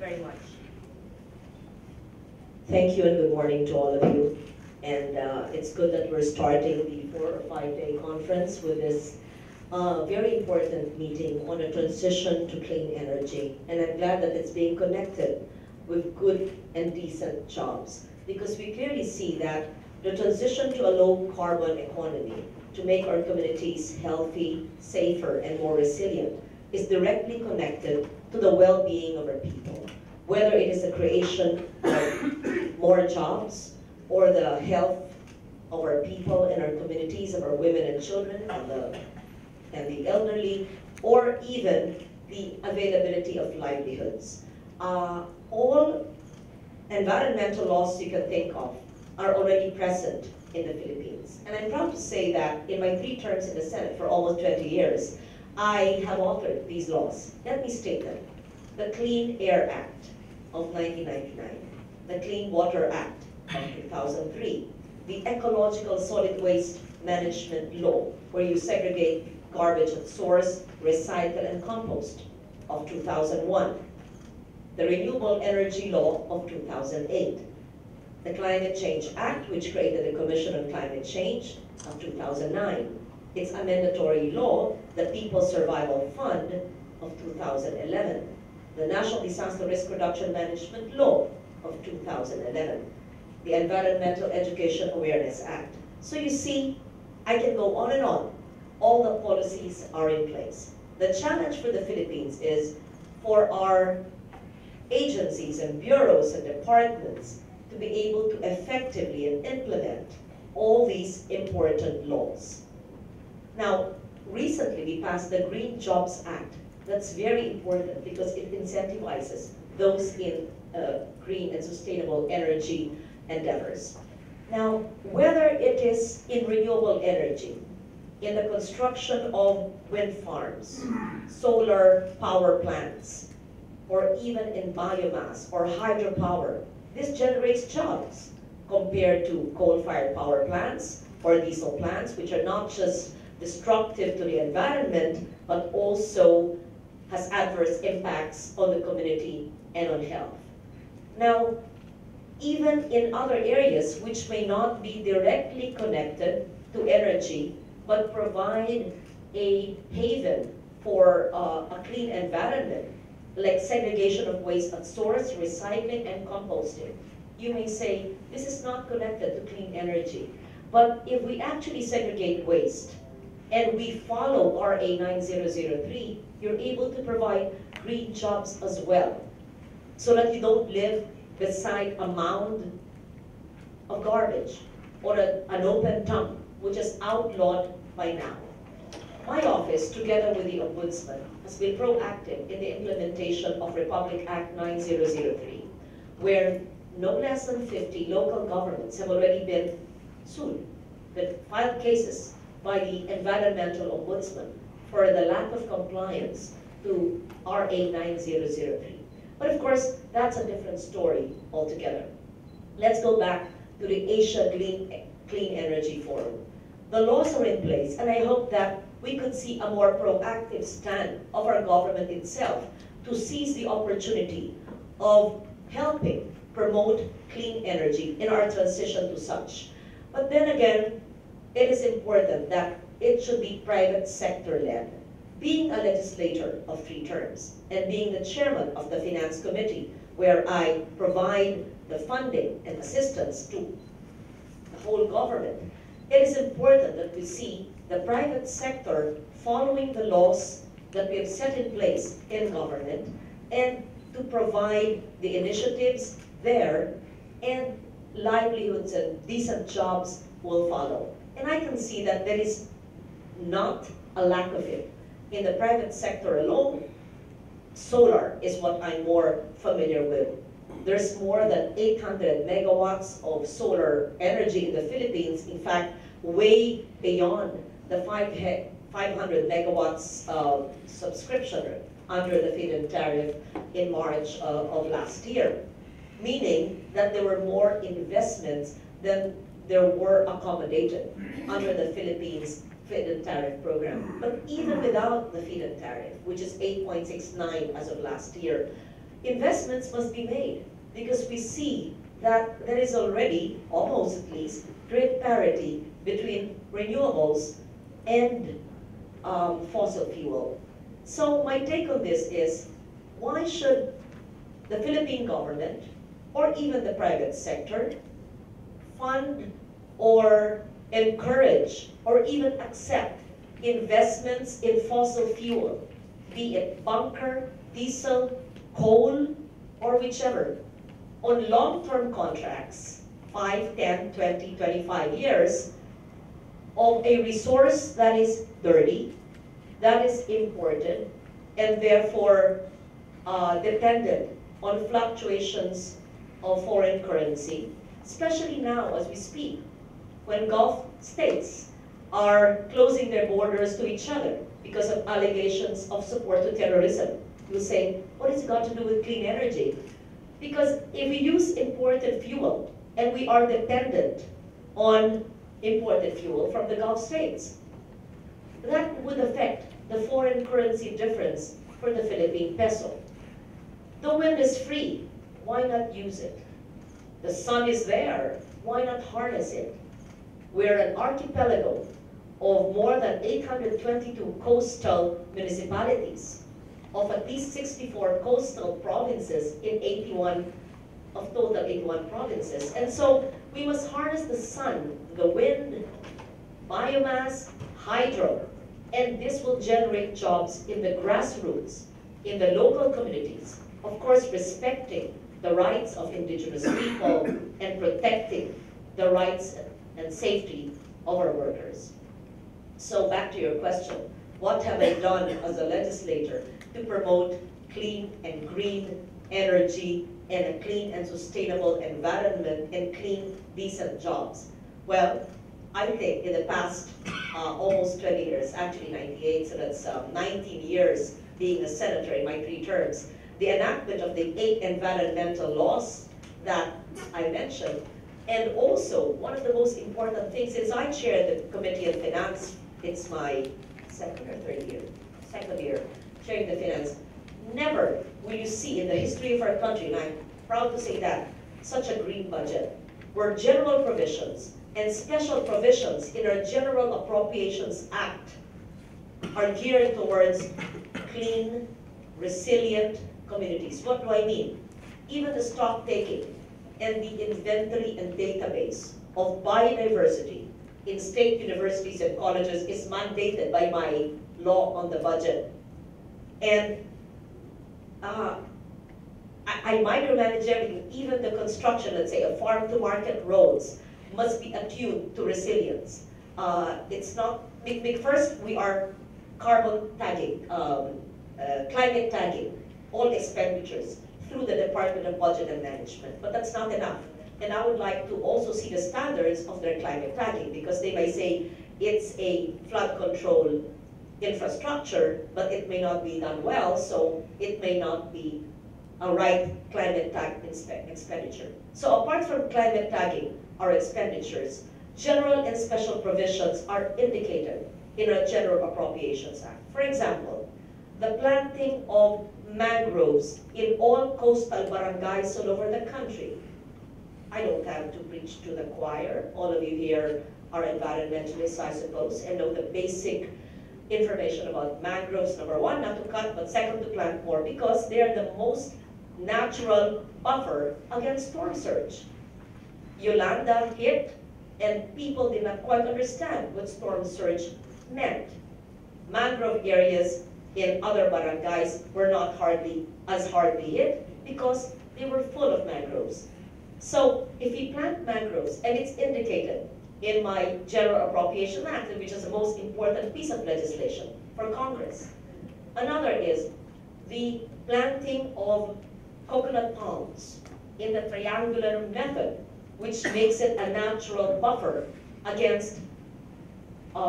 very much. Thank you and good morning to all of you. And it's good that we're starting the 4 or 5 day conference with this very important meeting on a transition to clean energy. And I'm glad that it's being connected with good and decent jobs, because we clearly see that the transition to a low carbon economy to make our communities healthy, safer, and more resilient is directly connected to the well-being of our people, whether it is the creation of more jobs or the health of our people and our communities, of our women and children and the elderly, or even the availability of livelihoods. All environmental laws you can think of are already present in the Philippines. And I'm proud to say that in my 3 terms in the Senate for almost 20 years, I have authored these laws. Let me state them. The Clean Air Act of 1999, the Clean Water Act of 2003, the Ecological Solid Waste Management Law, where you segregate garbage at source, recycle, and compost, of 2001, the Renewable Energy Law of 2008, the Climate Change Act, which created the Commission on Climate Change, of 2009, its amendatory law, the People's Survival Fund, of 2011, the National Disaster Risk Reduction Management Law of 2011, the Environmental Education Awareness Act. So you see, I can go on and on. All the policies are in place. The challenge for the Philippines is for our agencies and bureaus and departments to be able to effectively and implement all these important laws. Now, recently we passed the Green Jobs Act. That's very important because it incentivizes those in green and sustainable energy endeavors. Now, whether it is in renewable energy, in the construction of wind farms, solar power plants, or even in biomass or hydropower, this generates jobs compared to coal-fired power plants or diesel plants, which are not just destructive to the environment, but also has adverse impacts on the community and on health. Now, even in other areas which may not be directly connected to energy, but provide a haven for a clean environment, like segregation of waste at source, recycling, and composting. You may say, this is not connected to clean energy. But if we actually segregate waste, and we follow RA 9003, you're able to provide green jobs as well, so that you don't live beside a mound of garbage or an open dump, which is outlawed by now. My office, together with the Ombudsman, has been proactive in the implementation of Republic Act 9003, where no less than 50 local governments have already been sued, that filed cases by the Environmental Ombudsman for the lack of compliance to RA 9003. But of course, that's a different story altogether. Let's go back to the Asia Clean Energy Forum. The laws are in place, and I hope that we could see a more proactive stand of our government itself to seize the opportunity of helping promote clean energy in our transition to such. But then again, it is important that it should be private sector-led. Being a legislator of 3 terms and being the chairman of the Finance Committee, where I provide the funding and assistance to the whole government, it is important that we see the private sector following the laws that we have set in place in government and to provide the initiatives there, and livelihoods and decent jobs will follow. And I can see that there is not a lack of it. In the private sector alone, solar is what I'm more familiar with. There's more than 800 megawatts of solar energy in the Philippines, in fact, way beyond the 500 megawatts of subscription under the feed-in tariff in March of last year, meaning that there were more investments than there were accommodated under the Philippines feed-in tariff program. But even without the feed-in tariff, which is 8.69 as of last year, investments must be made because we see that there is already, almost at least, great parity between renewables and fossil fuel. So my take on this is, why should the Philippine government, or even the private sector, fund or encourage or even accept investments in fossil fuel, be it bunker, diesel, coal, or whichever, on long-term contracts, 5, 10, 20, 25 years, of a resource that is dirty, that is imported, and therefore dependent on fluctuations of foreign currency, especially now as we speak, when Gulf states are closing their borders to each other because of allegations of support to terrorism. You say, what has it got to do with clean energy? Because if we use imported fuel, and we are dependent on imported fuel from the Gulf states, that would affect the foreign currency difference for the Philippine peso. The wind is free, why not use it? The sun is there, why not harness it? We're an archipelago of more than 822 coastal municipalities, of at least 64 coastal provinces in 81 of total 81 provinces. And so we must harness the sun, the wind, biomass, hydro, and this will generate jobs in the grassroots, in the local communities, of course respecting the rights of indigenous people and protecting the rights and safety of our workers. So back to your question, what have I done as a legislator to promote clean and green energy and a clean and sustainable environment and clean, decent jobs? Well, I think in the past almost 20 years, actually 98, so that's 19 years being a senator in my 3 terms, the enactment of the 8 environmental laws that I mentioned, and also one of the most important things, since I chair the Committee on Finance, it's my second or third year, second year chairing the finance, never will you see in the history of our country, and I'm proud to say that, such a green budget, where general provisions and special provisions in our General Appropriations Act are geared towards clean, resilient communities. What do I mean? Even the stock taking and the inventory and database of biodiversity in state universities and colleges is mandated by my law on the budget. And I micromanage everything, even the construction, let's say, of farm-to-market roads must be attuned to resilience. It's not, first we are carbon tagging, climate tagging, all expenditures through the Department of Budget and Management, but that's not enough. And I would like to also see the standards of their climate tagging, because they may say it's a flood control infrastructure, but it may not be done well, so it may not be a right climate tag expenditure. So apart from climate tagging our expenditures, general and special provisions are indicated in our General Appropriations Act. For example, the planting of mangroves in all coastal barangays all over the country. I don't have to preach to the choir. All of you here are environmentalists, I suppose, and know the basic information about mangroves. Number one, not to cut, but second, to plant more, because they are the most natural buffer against storm surge. Yolanda hit, and people did not quite understand what storm surge meant. Mangrove areas in other barangays were not as hardly hit because they were full of mangroves. So if we plant mangroves, and it's indicated in my General Appropriation Act, which is the most important piece of legislation for Congress. Another is the planting of coconut palms in the triangular method, which makes it a natural buffer against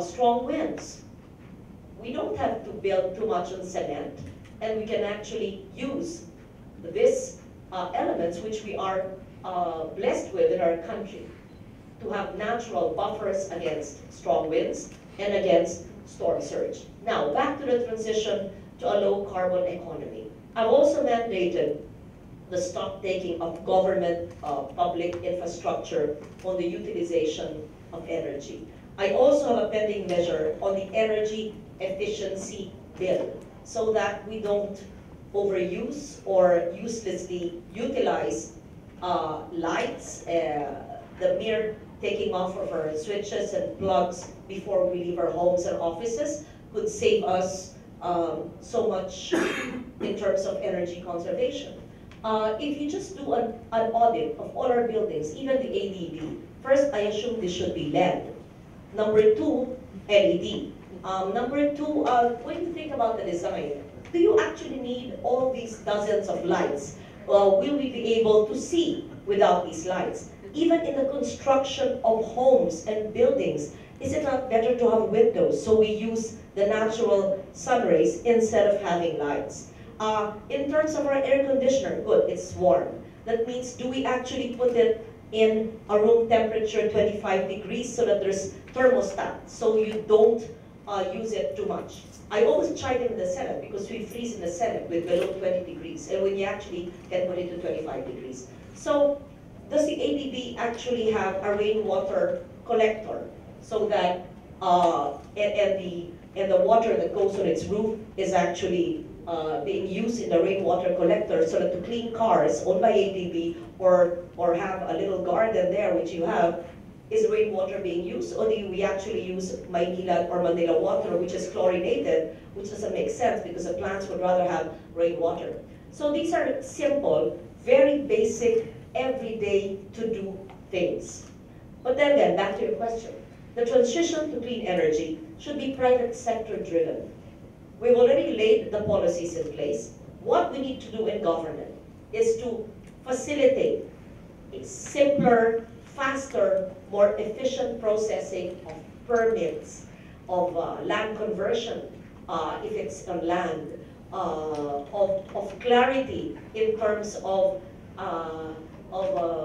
strong winds. We don't have to build too much on cement, and we can actually use these elements which we are blessed with in our country to have natural buffers against strong winds and against storm surge. Now, back to the transition to a low carbon economy. I've also mandated the stock taking of government public infrastructure on the utilization of energy. I also have a pending measure on the energy efficiency bill so that we don't overuse or uselessly utilize lights, the mere taking off of our switches and plugs before we leave our homes and offices could save us so much in terms of energy conservation. If you just do an audit of all our buildings, even the ADB, first I assume this should be LED. Number two, LED. Number two, when you think about the design, do you actually need all these dozens of lights? Will we be able to see without these lights? Even in the construction of homes and buildings, is it not better to have windows so we use the natural sun rays instead of having lights? In terms of our air conditioner, good, it's warm. That means, do we actually put it in a room temperature 25 degrees so that there's thermostat, so you don't use it too much? I always try them in the Senate because we freeze in the Senate with below 20 degrees, and when you actually can put it to 25 degrees. So, does the ADB actually have a rainwater collector so that, and the water that goes on its roof is actually being used in the rainwater collector so that to clean cars owned by ADB or have a little garden there, which you have, is rainwater being used, or do we actually use Maynila or Manila water, which is chlorinated, which doesn't make sense because the plants would rather have rainwater. So these are simple, very basic, everyday to-do things. But then back to your question. The transition to clean energy should be private sector driven. We've already laid the policies in place. What we need to do in government is to facilitate a simpler, faster, more efficient processing of permits, of land conversion, if it's on land, of clarity in terms of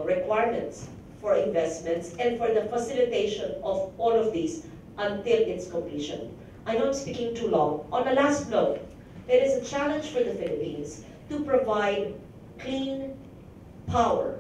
requirements for investments, and for the facilitation of all of these until its completion. I know I'm speaking too long. On a last note, it is a challenge for the Philippines to provide clean power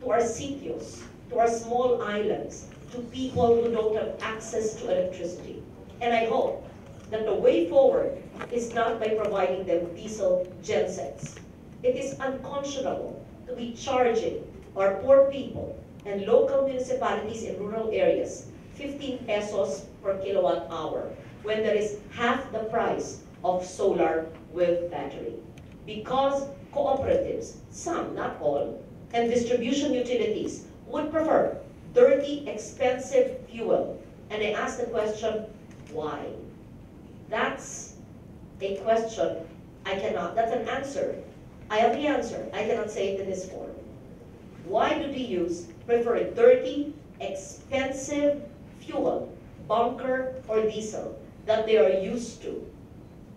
to our sitios, to our small islands, to people who don't have access to electricity. And I hope that the way forward is not by providing them diesel gensets. It is unconscionable to be charging our poor people and local municipalities in rural areas 15 pesos per kilowatt hour when there is half the price of solar with battery. Because cooperatives, some, not all, and distribution utilities would prefer dirty, expensive fuel. And I ask the question, why? That's a question that's an answer. I have the answer. I cannot say it in this form. Why do they prefer dirty, expensive fuel, bunker or diesel, that they are used to,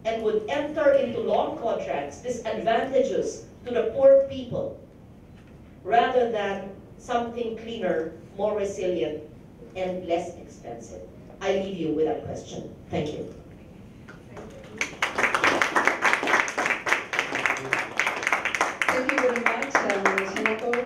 and would enter into long contracts disadvantageous to the poor people, rather than something cleaner, more resilient, and less expensive? I leave you with that question. Thank you.